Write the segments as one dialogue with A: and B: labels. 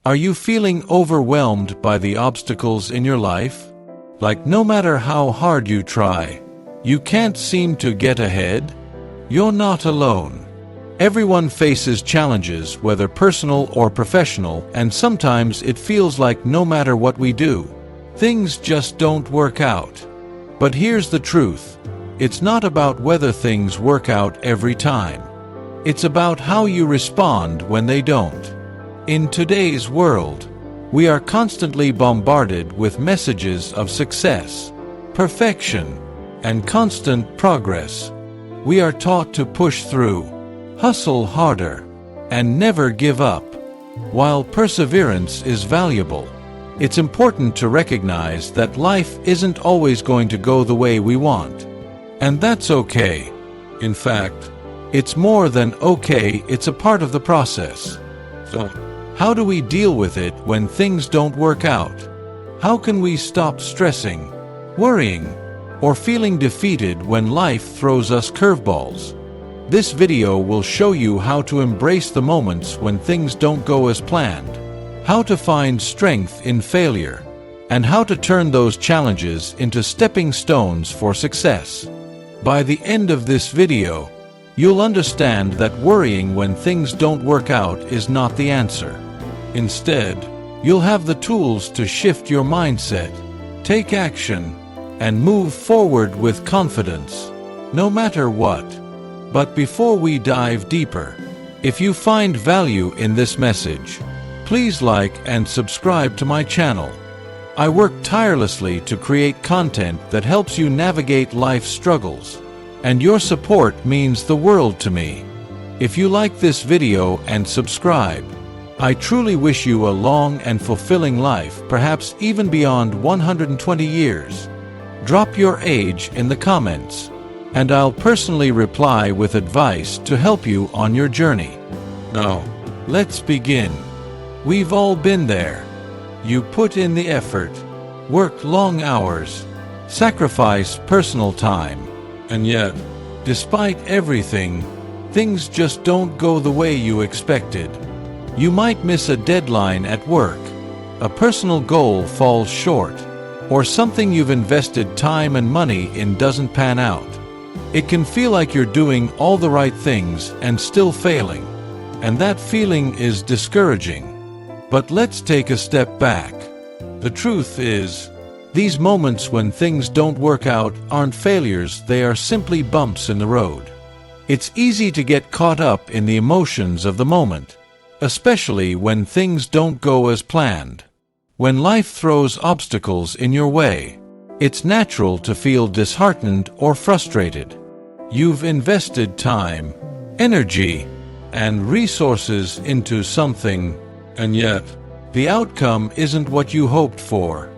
A: Are you feeling overwhelmed by the obstacles in your life? Like no matter how hard you try, you can't seem to get ahead? You're not alone. Everyone faces challenges, whether personal or professional, and sometimes it feels like no matter what we do, things just don't work out. But here's the truth. It's not about whether things work out every time. It's about how you respond when they don't. In today's world, we are constantly bombarded with messages of success, perfection, and constant progress. We are taught to push through, hustle harder, and never give up. While perseverance is valuable, it's important to recognize that life isn't always going to go the way we want. And that's okay. In fact, it's more than okay, it's a part of the process. So, how do we deal with it when things don't work out? How can we stop stressing, worrying, or feeling defeated when life throws us curveballs? This video will show you how to embrace the moments when things don't go as planned, how to find strength in failure, and how to turn those challenges into stepping stones for success. By the end of this video, you'll understand that worrying when things don't work out is not the answer. Instead, you'll have the tools to shift your mindset, take action, and move forward with confidence, no matter what. But before we dive deeper, if you find value in this message, please like and subscribe to my channel. I work tirelessly to create content that helps you navigate life's struggles, and your support means the world to me. If you like this video and subscribe, I truly wish you a long and fulfilling life, perhaps even beyond 120 years. Drop your age in the comments, and I'll personally reply with advice to help you on your journey. Now, let's begin. We've all been there. You put in the effort, work long hours, sacrifice personal time, and yet, despite everything, things just don't go the way you expected. You might miss a deadline at work, a personal goal falls short, or something you've invested time and money in doesn't pan out. It can feel like you're doing all the right things and still failing, and that feeling is discouraging. But let's take a step back. The truth is, these moments when things don't work out aren't failures, they are simply bumps in the road. It's easy to get caught up in the emotions of the moment, especially when things don't go as planned. When life throws obstacles in your way, it's natural to feel disheartened or frustrated. You've invested time, energy, and resources into something, and yet, the outcome isn't what you hoped for.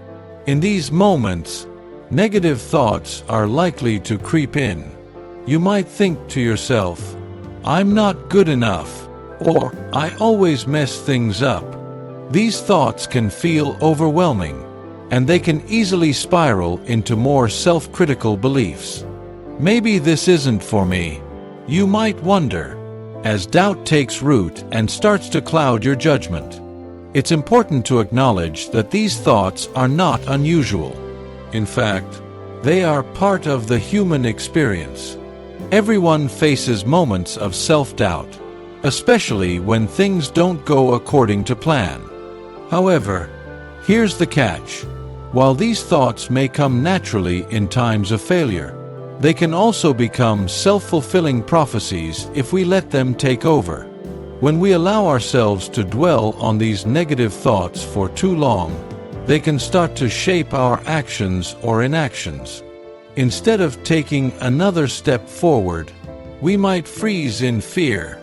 A: In these moments, negative thoughts are likely to creep in. You might think to yourself, "I'm not good enough," or "I always mess things up." These thoughts can feel overwhelming, and they can easily spiral into more self-critical beliefs. Maybe this isn't for me, you might wonder, as doubt takes root and starts to cloud your judgment. It's important to acknowledge that these thoughts are not unusual. In fact, they are part of the human experience. Everyone faces moments of self-doubt, especially when things don't go according to plan. However, here's the catch. While these thoughts may come naturally in times of failure, they can also become self-fulfilling prophecies if we let them take over. When we allow ourselves to dwell on these negative thoughts for too long, they can start to shape our actions or inactions. Instead of taking another step forward, we might freeze in fear,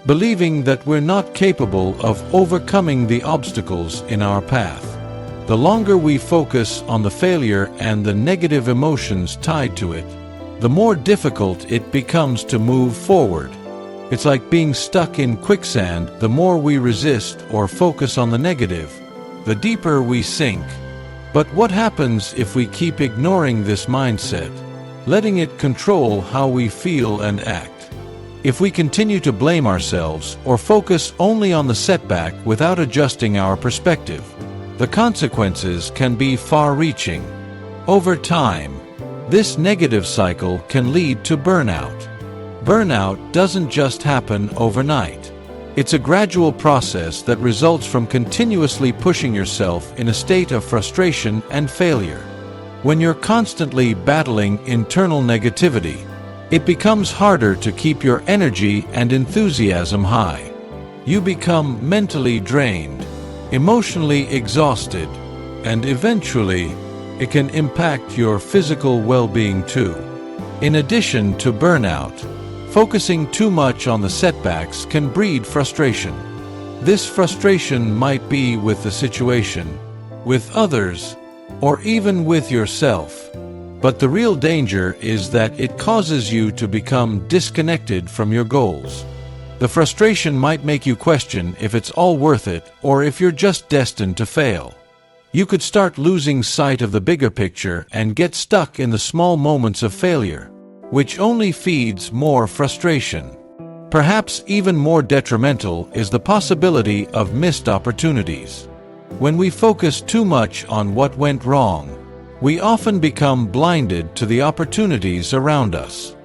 A: believing that we're not capable of overcoming the obstacles in our path. The longer we focus on the failure and the negative emotions tied to it, the more difficult it becomes to move forward. It's like being stuck in quicksand. The more we resist or focus on the negative, the deeper we sink. But what happens if we keep ignoring this mindset, letting it control how we feel and act? If we continue to blame ourselves or focus only on the setback without adjusting our perspective, the consequences can be far-reaching. Over time, this negative cycle can lead to burnout. Burnout doesn't just happen overnight. It's a gradual process that results from continuously pushing yourself in a state of frustration and failure. When you're constantly battling internal negativity, it becomes harder to keep your energy and enthusiasm high. You become mentally drained, emotionally exhausted, and eventually, it can impact your physical well-being too. In addition to burnout, focusing too much on the setbacks can breed frustration. This frustration might be with the situation, with others, or even with yourself. But the real danger is that it causes you to become disconnected from your goals. The frustration might make you question if it's all worth it or if you're just destined to fail. You could start losing sight of the bigger picture and get stuck in the small moments of failure, which only feeds more frustration. Perhaps even more detrimental is the possibility of missed opportunities. When we focus too much on what went wrong, we often become blinded to the opportunities around us.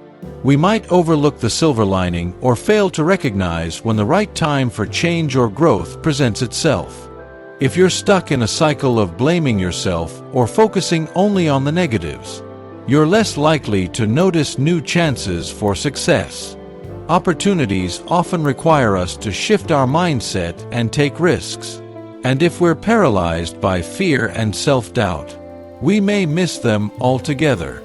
A: We might overlook the silver lining or fail to recognize when the right time for change or growth presents itself. If you're stuck in a cycle of blaming yourself or focusing only on the negatives, you're less likely to notice new chances for success. Opportunities often require us to shift our mindset and take risks. And if we're paralyzed by fear and self-doubt, we may miss them altogether.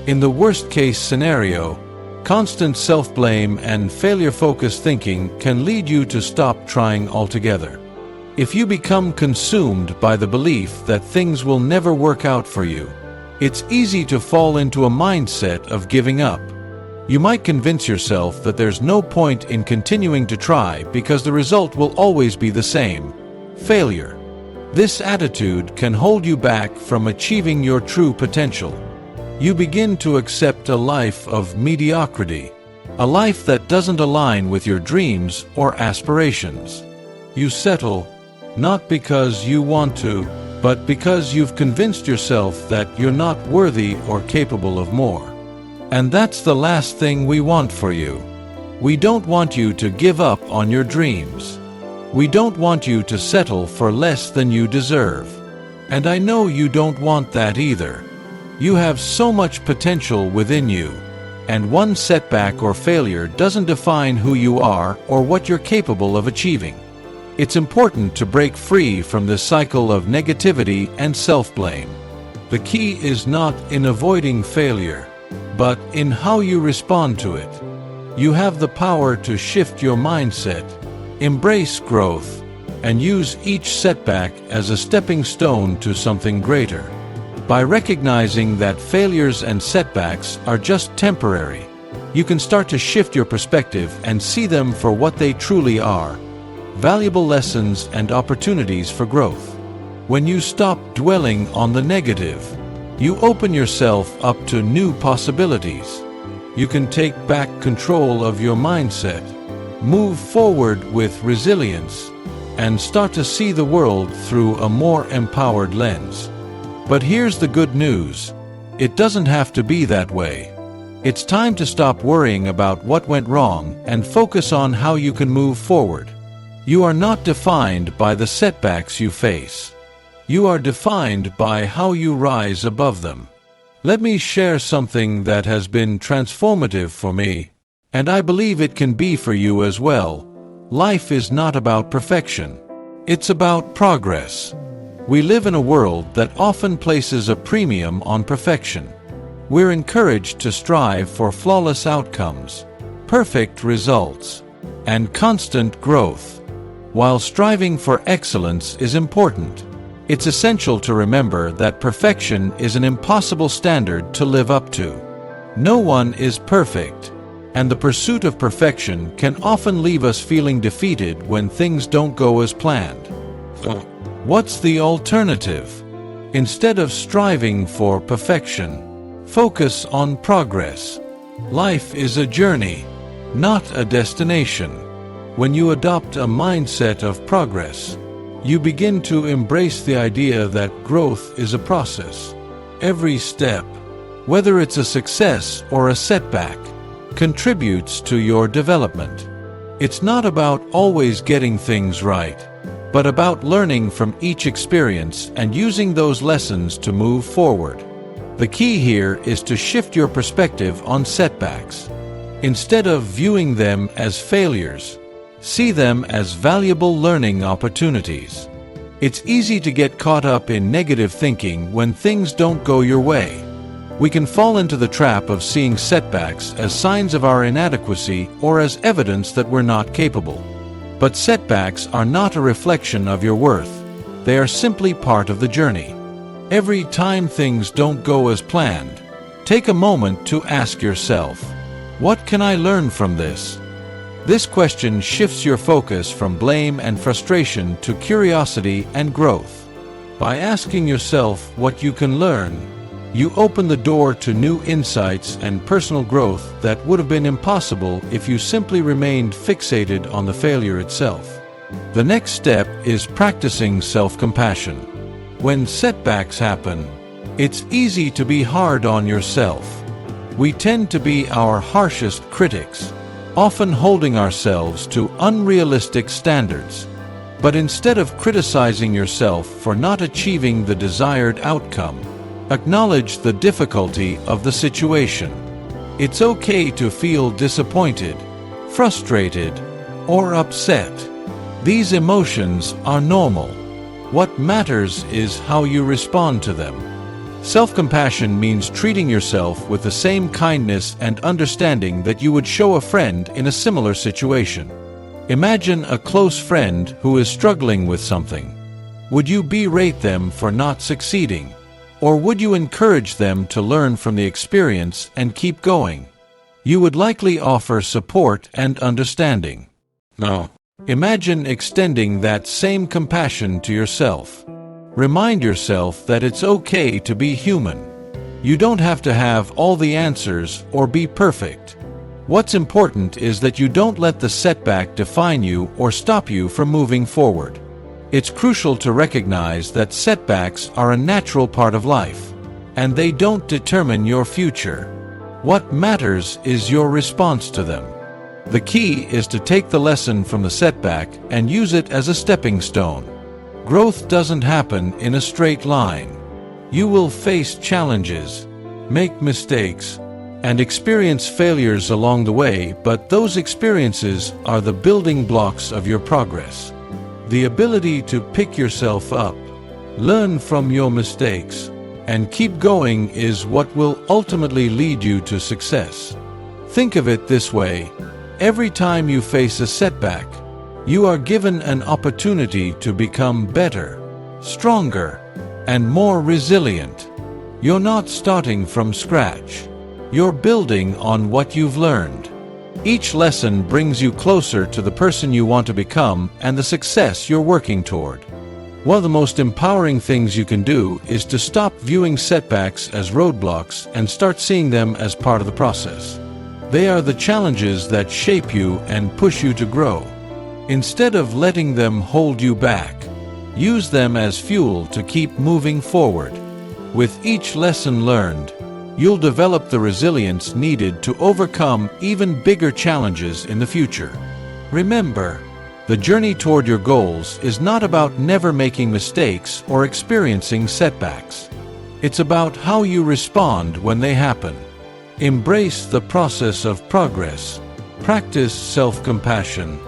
A: In the worst-case scenario, constant self-blame and failure-focused thinking can lead you to stop trying altogether. If you become consumed by the belief that things will never work out for you, it's easy to fall into a mindset of giving up. You might convince yourself that there's no point in continuing to try because the result will always be the same: failure. This attitude can hold you back from achieving your true potential. You begin to accept a life of mediocrity, a life that doesn't align with your dreams or aspirations. You settle, not because you want to, but because you've convinced yourself that you're not worthy or capable of more. And that's the last thing we want for you. We don't want you to give up on your dreams. We don't want you to settle for less than you deserve. And I know you don't want that either. You have so much potential within you, and one setback or failure doesn't define who you are or what you're capable of achieving. It's important to break free from this cycle of negativity and self-blame. The key is not in avoiding failure, but in how you respond to it. You have the power to shift your mindset, embrace growth, and use each setback as a stepping stone to something greater. By recognizing that failures and setbacks are just temporary, you can start to shift your perspective and see them for what they truly are: valuable lessons and opportunities for growth. When you stop dwelling on the negative, you open yourself up to new possibilities. You can take back control of your mindset, move forward with resilience, and start to see the world through a more empowered lens. But here's the good news: it doesn't have to be that way. It's time to stop worrying about what went wrong and focus on how you can move forward. You are not defined by the setbacks you face. You are defined by how you rise above them. Let me share something that has been transformative for me, and I believe it can be for you as well. Life is not about perfection. It's about progress. We live in a world that often places a premium on perfection. We're encouraged to strive for flawless outcomes, perfect results, and constant growth. While striving for excellence is important, it's essential to remember that perfection is an impossible standard to live up to. No one is perfect, and the pursuit of perfection can often leave us feeling defeated when things don't go as planned. What's the alternative? Instead of striving for perfection, focus on progress. Life is a journey, not a destination. When you adopt a mindset of progress, you begin to embrace the idea that growth is a process. Every step, whether it's a success or a setback, contributes to your development. It's not about always getting things right, but about learning from each experience and using those lessons to move forward. The key here is to shift your perspective on setbacks. Instead of viewing them as failures, see them as valuable learning opportunities. It's easy to get caught up in negative thinking when things don't go your way. We can fall into the trap of seeing setbacks as signs of our inadequacy or as evidence that we're not capable. But setbacks are not a reflection of your worth. They are simply part of the journey. Every time things don't go as planned, take a moment to ask yourself, what can I learn from this? This question shifts your focus from blame and frustration to curiosity and growth. By asking yourself what you can learn, you open the door to new insights and personal growth that would have been impossible if you simply remained fixated on the failure itself. The next step is practicing self-compassion. When setbacks happen, it's easy to be hard on yourself. We tend to be our harshest critics, often holding ourselves to unrealistic standards. But instead of criticizing yourself for not achieving the desired outcome, acknowledge the difficulty of the situation. It's okay to feel disappointed, frustrated, or upset. These emotions are normal. What matters is how you respond to them. Self-compassion means treating yourself with the same kindness and understanding that you would show a friend in a similar situation. Imagine a close friend who is struggling with something. Would you berate them for not succeeding? Or would you encourage them to learn from the experience and keep going? You would likely offer support and understanding. Now, imagine extending that same compassion to yourself. Remind yourself that it's okay to be human. You don't have to have all the answers or be perfect. What's important is that you don't let the setback define you or stop you from moving forward. It's crucial to recognize that setbacks are a natural part of life, and they don't determine your future. What matters is your response to them. The key is to take the lesson from the setback and use it as a stepping stone. Growth doesn't happen in a straight line. You will face challenges, make mistakes, and experience failures along the way, but those experiences are the building blocks of your progress. The ability to pick yourself up, learn from your mistakes, and keep going is what will ultimately lead you to success. Think of it this way: every time you face a setback, you are given an opportunity to become better, stronger, and more resilient. You're not starting from scratch. You're building on what you've learned. Each lesson brings you closer to the person you want to become and the success you're working toward. One of the most empowering things you can do is to stop viewing setbacks as roadblocks and start seeing them as part of the process. They are the challenges that shape you and push you to grow. Instead of letting them hold you back, use them as fuel to keep moving forward. With each lesson learned, you'll develop the resilience needed to overcome even bigger challenges in the future. Remember, the journey toward your goals is not about never making mistakes or experiencing setbacks. It's about how you respond when they happen. Embrace the process of progress, practice self-compassion,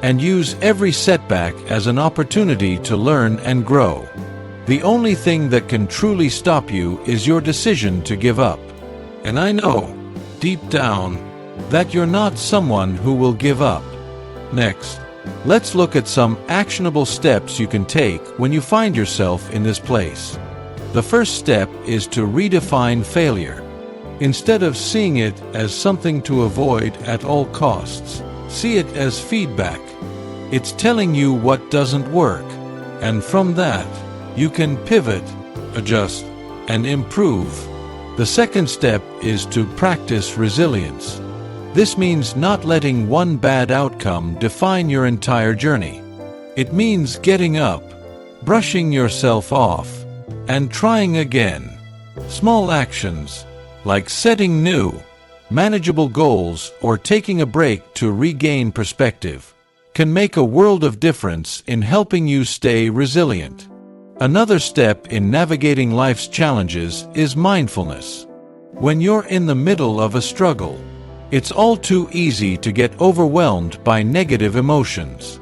A: and use every setback as an opportunity to learn and grow. The only thing that can truly stop you is your decision to give up. And I know, deep down, that you're not someone who will give up. Next, let's look at some actionable steps you can take when you find yourself in this place. The first step is to redefine failure. Instead of seeing it as something to avoid at all costs, see it as feedback. It's telling you what doesn't work, and from that, you can pivot, adjust, and improve. The second step is to practice resilience. This means not letting one bad outcome define your entire journey. It means getting up, brushing yourself off, and trying again. Small actions, like setting new, manageable goals or taking a break to regain perspective, can make a world of difference in helping you stay resilient. Another step in navigating life's challenges is mindfulness. When you're in the middle of a struggle, it's all too easy to get overwhelmed by negative emotions.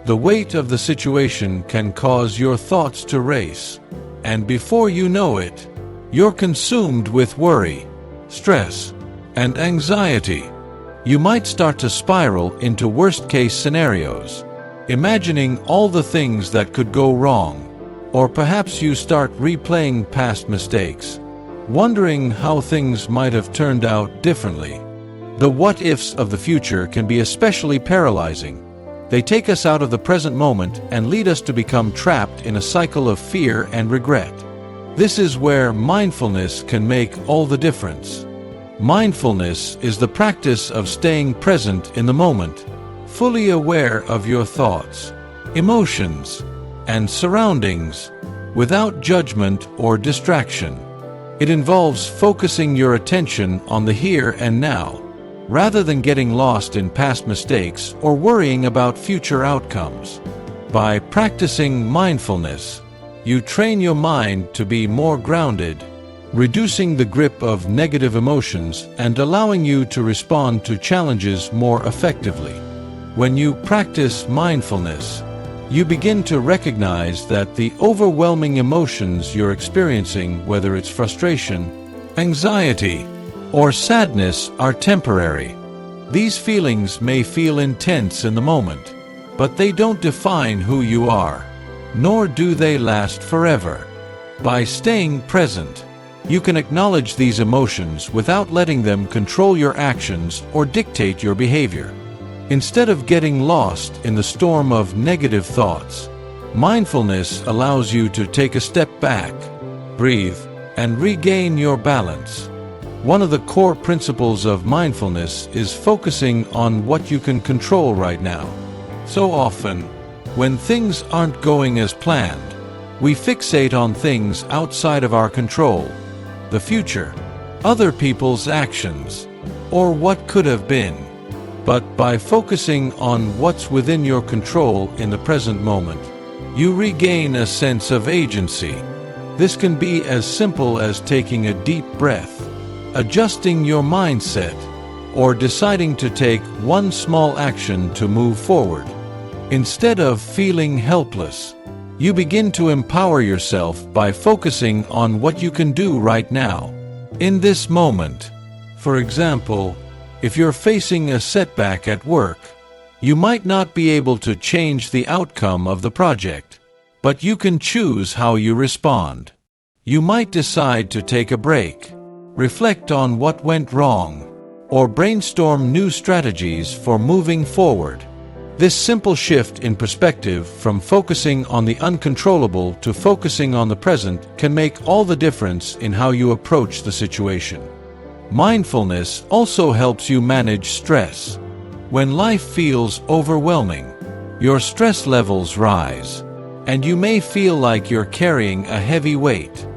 A: The weight of the situation can cause your thoughts to race, and before you know it, you're consumed with worry, stress, and anxiety. You might start to spiral into worst-case scenarios, imagining all the things that could go wrong. Or perhaps you start replaying past mistakes, wondering how things might have turned out differently. The what-ifs of the future can be especially paralyzing. They take us out of the present moment and lead us to become trapped in a cycle of fear and regret. This is where mindfulness can make all the difference. Mindfulness is the practice of staying present in the moment, fully aware of your thoughts, emotions, and surroundings, without judgment or distraction. It involves focusing your attention on the here and now, rather than getting lost in past mistakes or worrying about future outcomes. By practicing mindfulness, you train your mind to be more grounded, reducing the grip of negative emotions and allowing you to respond to challenges more effectively. When you practice mindfulness, you begin to recognize that the overwhelming emotions you're experiencing, whether it's frustration, anxiety, or sadness, are temporary. These feelings may feel intense in the moment, but they don't define who you are, nor do they last forever. By staying present, you can acknowledge these emotions without letting them control your actions or dictate your behavior. Instead of getting lost in the storm of negative thoughts, mindfulness allows you to take a step back, breathe, and regain your balance. One of the core principles of mindfulness is focusing on what you can control right now. So often, when things aren't going as planned, we fixate on things outside of our control, the future, other people's actions, or what could have been. But by focusing on what's within your control in the present moment, you regain a sense of agency. This can be as simple as taking a deep breath, adjusting your mindset, or deciding to take one small action to move forward. Instead of feeling helpless, you begin to empower yourself by focusing on what you can do right now, in this moment. For example, if you're facing a setback at work, you might not be able to change the outcome of the project, but you can choose how you respond. You might decide to take a break, reflect on what went wrong, or brainstorm new strategies for moving forward. This simple shift in perspective from focusing on the uncontrollable to focusing on the present can make all the difference in how you approach the situation. Mindfulness also helps you manage stress. When life feels overwhelming, your stress levels rise, and you may feel like you're carrying a heavy weight.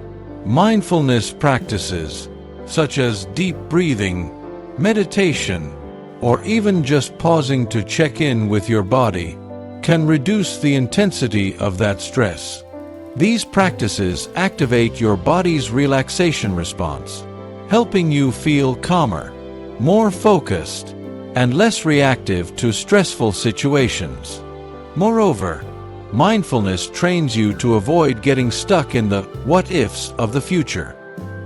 A: Mindfulness practices, such as deep breathing, meditation, or even just pausing to check in with your body, can reduce the intensity of that stress. These practices activate your body's relaxation response, helping you feel calmer, more focused, and less reactive to stressful situations. Moreover, mindfulness trains you to avoid getting stuck in the what-ifs of the future.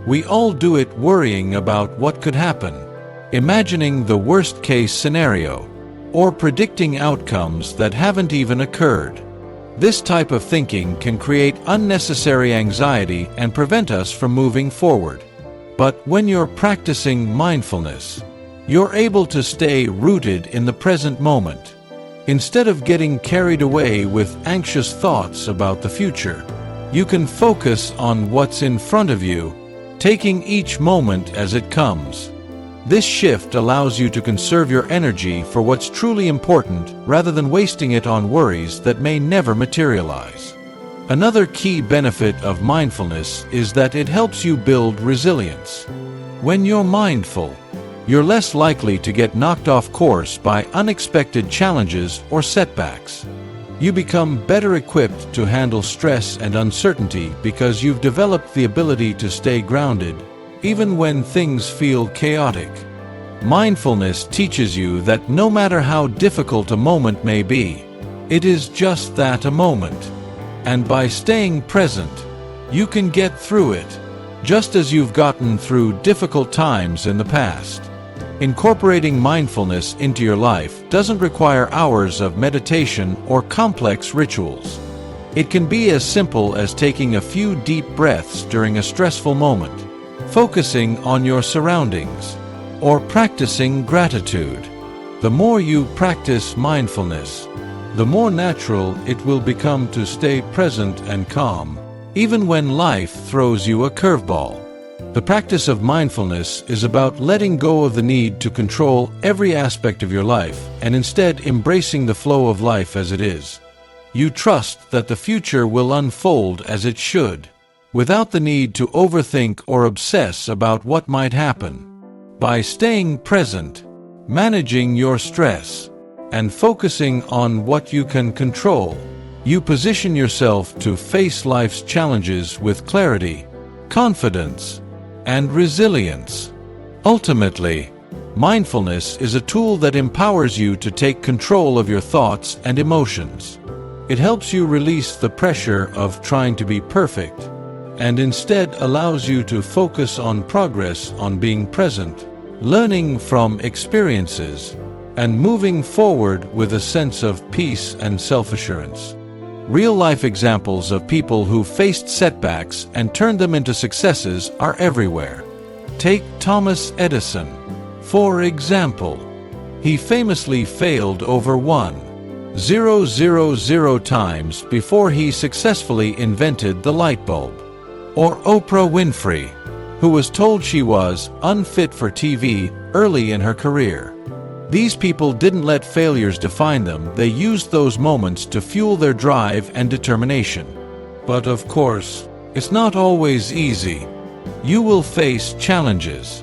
A: We all do it, worrying about what could happen, imagining the worst-case scenario, or predicting outcomes that haven't even occurred. This type of thinking can create unnecessary anxiety and prevent us from moving forward. But when you're practicing mindfulness, you're able to stay rooted in the present moment. Instead of getting carried away with anxious thoughts about the future, you can focus on what's in front of you, taking each moment as it comes. This shift allows you to conserve your energy for what's truly important rather than wasting it on worries that may never materialize. Another key benefit of mindfulness is that it helps you build resilience. When you're mindful, you're less likely to get knocked off course by unexpected challenges or setbacks. You become better equipped to handle stress and uncertainty because you've developed the ability to stay grounded, even when things feel chaotic. Mindfulness teaches you that no matter how difficult a moment may be, it is just that, a moment. And by staying present, you can get through it, just as you've gotten through difficult times in the past. Incorporating mindfulness into your life doesn't require hours of meditation or complex rituals. It can be as simple as taking a few deep breaths during a stressful moment, focusing on your surroundings, or practicing gratitude. The more you practice mindfulness, the more natural it will become to stay present and calm, even when life throws you a curveball. The practice of mindfulness is about letting go of the need to control every aspect of your life and instead embracing the flow of life as it is. You trust that the future will unfold as it should, without the need to overthink or obsess about what might happen. By staying present, managing your stress, and focusing on what you can control, you position yourself to face life's challenges with clarity, confidence, and resilience. Ultimately, mindfulness is a tool that empowers you to take control of your thoughts and emotions. It helps you release the pressure of trying to be perfect, and instead allows you to focus on progress, on being present, learning from experiences, and moving forward with a sense of peace and self-assurance. Real-life examples of people who faced setbacks and turned them into successes are everywhere. Take Thomas Edison, for example. He famously failed over 1,000 times before he successfully invented the light bulb. Or Oprah Winfrey, who was told she was unfit for TV early in her career. These people didn't let failures define them, they used those moments to fuel their drive and determination. But of course, it's not always easy. You will face challenges.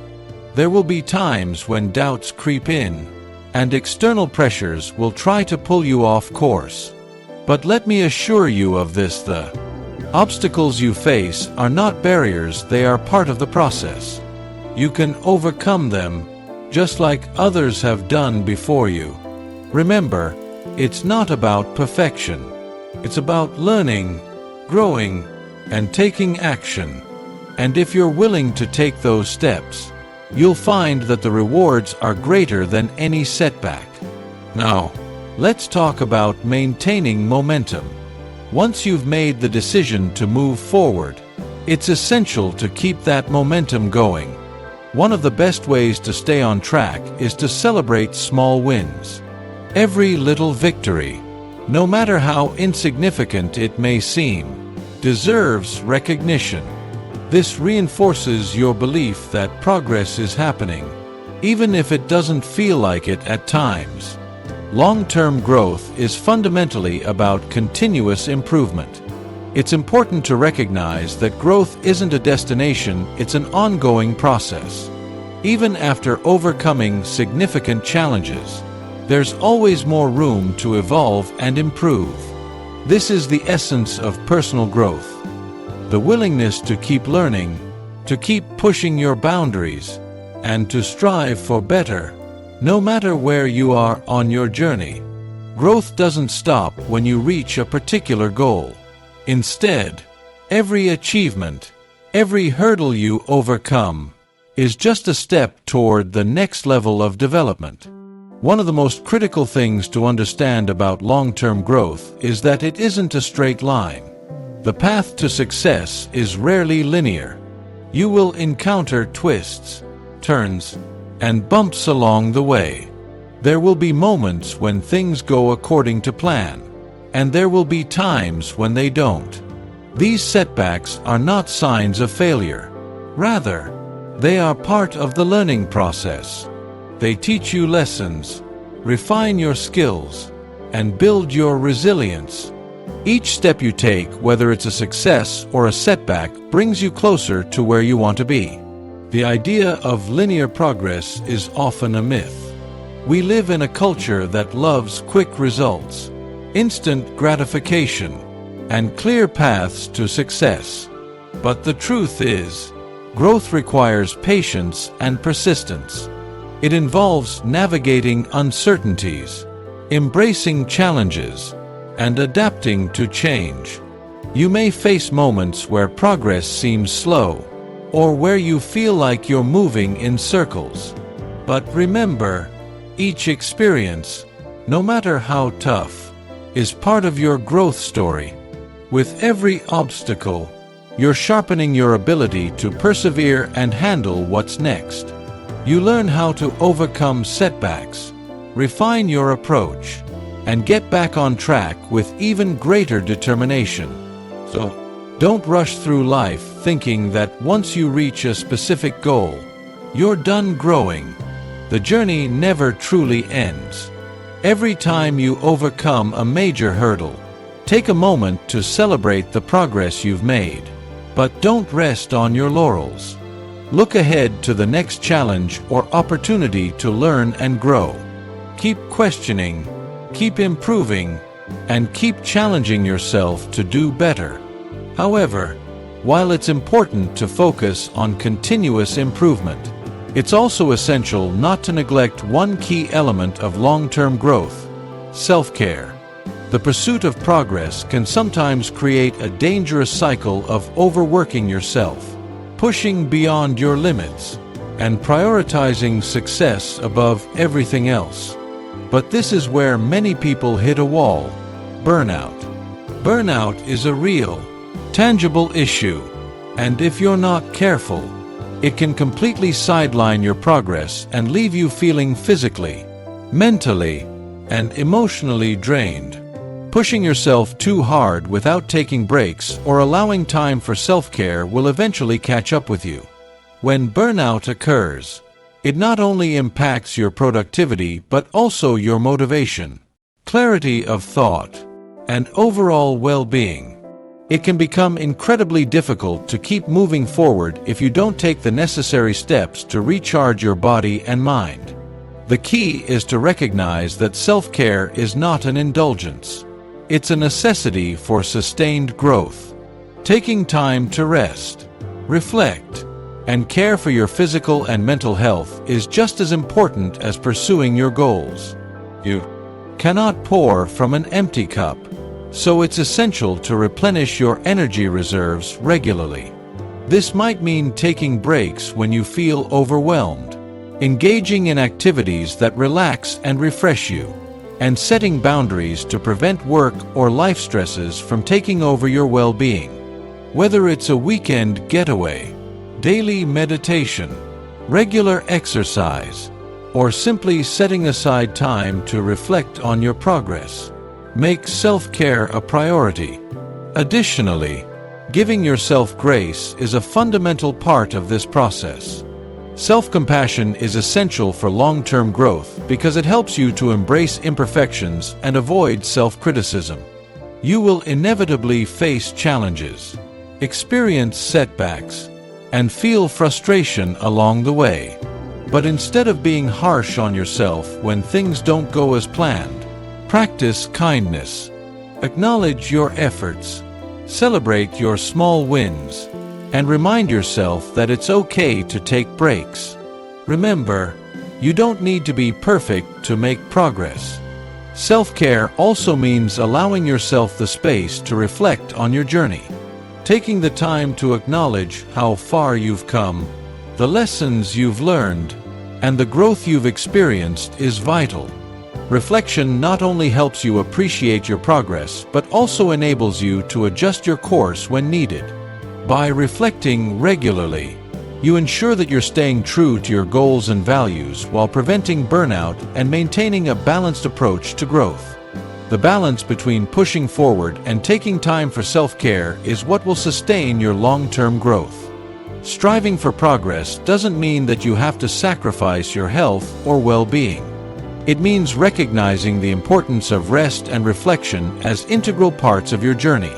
A: There will be times when doubts creep in, and external pressures will try to pull you off course. But let me assure you of this: the obstacles you face are not barriers, they are part of the process. You can overcome them, just like others have done before you. Remember, it's not about perfection. It's about learning, growing, and taking action. And if you're willing to take those steps, you'll find that the rewards are greater than any setback. Now, let's talk about maintaining momentum. Once you've made the decision to move forward, it's essential to keep that momentum going. One of the best ways to stay on track is to celebrate small wins. Every little victory, no matter how insignificant it may seem, deserves recognition. This reinforces your belief that progress is happening, even if it doesn't feel like it at times. Long-term growth is fundamentally about continuous improvement. It's important to recognize that growth isn't a destination, it's an ongoing process. Even after overcoming significant challenges, there's always more room to evolve and improve. This is the essence of personal growth. The willingness to keep learning, to keep pushing your boundaries, and to strive for better, no matter where you are on your journey. Growth doesn't stop when you reach a particular goal. Instead, every achievement, every hurdle you overcome, is just a step toward the next level of development. One of the most critical things to understand about long-term growth is that it isn't a straight line. The path to success is rarely linear. You will encounter twists, turns, and bumps along the way. There will be moments when things go according to plan, and there will be times when they don't. These setbacks are not signs of failure. Rather, They are part of the learning process. They teach you lessons, refine your skills, and build your resilience. Each step you take, whether it's a success or a setback, brings you closer to where you want to be. The idea of linear progress is often a myth. We live in a culture that loves quick results, instant gratification, and clear paths to success. But the truth is, growth requires patience and persistence. It involves navigating uncertainties, embracing challenges, and adapting to change. You may face moments where progress seems slow, or where you feel like you're moving in circles. But remember, each experience, no matter how tough, is part of your growth story. With every obstacle, you're sharpening your ability to persevere and handle what's next. You learn how to overcome setbacks, refine your approach, and get back on track with even greater determination. So, don't rush through life thinking that once you reach a specific goal, you're done growing. The journey never truly ends. Every time you overcome a major hurdle, take a moment to celebrate the progress you've made. But don't rest on your laurels. Look ahead to the next challenge or opportunity to learn and grow. Keep questioning, keep improving, and keep challenging yourself to do better. However, while it's important to focus on continuous improvement, it's also essential not to neglect one key element of long-term growth: self-care. The pursuit of progress can sometimes create a dangerous cycle of overworking yourself, pushing beyond your limits, and prioritizing success above everything else. But this is where many people hit a wall: burnout. Burnout is a real, tangible issue, and if you're not careful, it can completely sideline your progress and leave you feeling physically, mentally, and emotionally drained. Pushing yourself too hard without taking breaks or allowing time for self-care will eventually catch up with you. When burnout occurs, it not only impacts your productivity but also your motivation, clarity of thought, and overall well-being. It can become incredibly difficult to keep moving forward if you don't take the necessary steps to recharge your body and mind. The key is to recognize that self-care is not an indulgence. It's a necessity for sustained growth. Taking time to rest, reflect, and care for your physical and mental health is just as important as pursuing your goals. You cannot pour from an empty cup, so it's essential to replenish your energy reserves regularly. This might mean taking breaks when you feel overwhelmed, engaging in activities that relax and refresh you, and setting boundaries to prevent work or life stresses from taking over your well-being. Whether it's a weekend getaway, daily meditation, regular exercise, or simply setting aside time to reflect on your progress, make self-care a priority. Additionally, giving yourself grace is a fundamental part of this process. Self-compassion is essential for long-term growth because it helps you to embrace imperfections and avoid self-criticism. You will inevitably face challenges, experience setbacks, and feel frustration along the way. But instead of being harsh on yourself when things don't go as planned, practice kindness. Acknowledge your efforts, celebrate your small wins, and remind yourself that it's okay to take breaks. Remember, you don't need to be perfect to make progress. Self-care also means allowing yourself the space to reflect on your journey. Taking the time to acknowledge how far you've come, the lessons you've learned, and the growth you've experienced is vital. Reflection not only helps you appreciate your progress, but also enables you to adjust your course when needed. By reflecting regularly, you ensure that you're staying true to your goals and values while preventing burnout and maintaining a balanced approach to growth. The balance between pushing forward and taking time for self-care is what will sustain your long-term growth. Striving for progress doesn't mean that you have to sacrifice your health or well-being. It means recognizing the importance of rest and reflection as integral parts of your journey.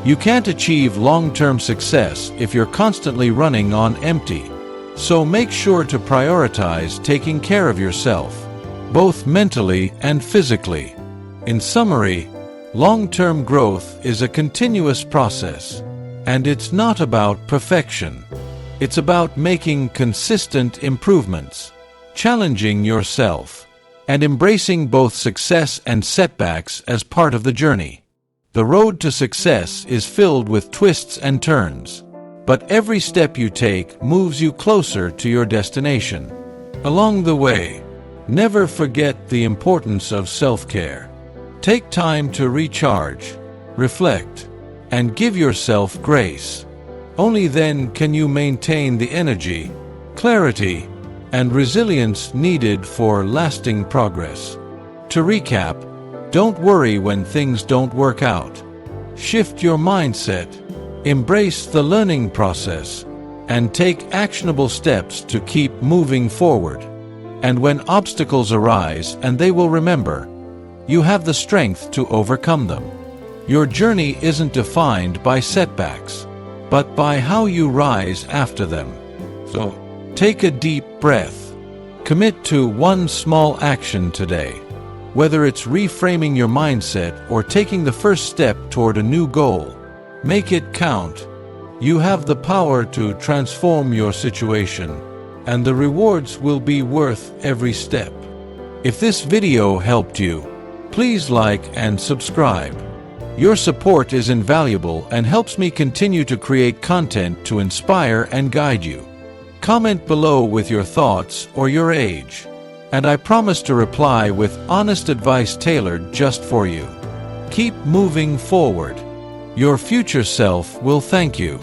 A: You can't achieve long-term success if you're constantly running on empty. So make sure to prioritize taking care of yourself, both mentally and physically. In summary, long-term growth is a continuous process, and it's not about perfection. It's about making consistent improvements, challenging yourself, and embracing both success and setbacks as part of the journey. The road to success is filled with twists and turns, but every step you take moves you closer to your destination. Along the way, never forget the importance of self-care. Take time to recharge, reflect, and give yourself grace. Only then can you maintain the energy, clarity, and resilience needed for lasting progress. To recap, don't worry when things don't work out. Shift your mindset, embrace the learning process, and take actionable steps to keep moving forward. And when obstacles arise, and they will remember, you have the strength to overcome them. Your journey isn't defined by setbacks, but by how you rise after them. So, take a deep breath. Commit to one small action today. Whether it's reframing your mindset or taking the first step toward a new goal, make it count. You have the power to transform your situation, and the rewards will be worth every step. If this video helped you, please like and subscribe. Your support is invaluable and helps me continue to create content to inspire and guide you. Comment below with your thoughts or your age, and I promise to reply with honest advice tailored just for you. Keep moving forward. Your future self will thank you.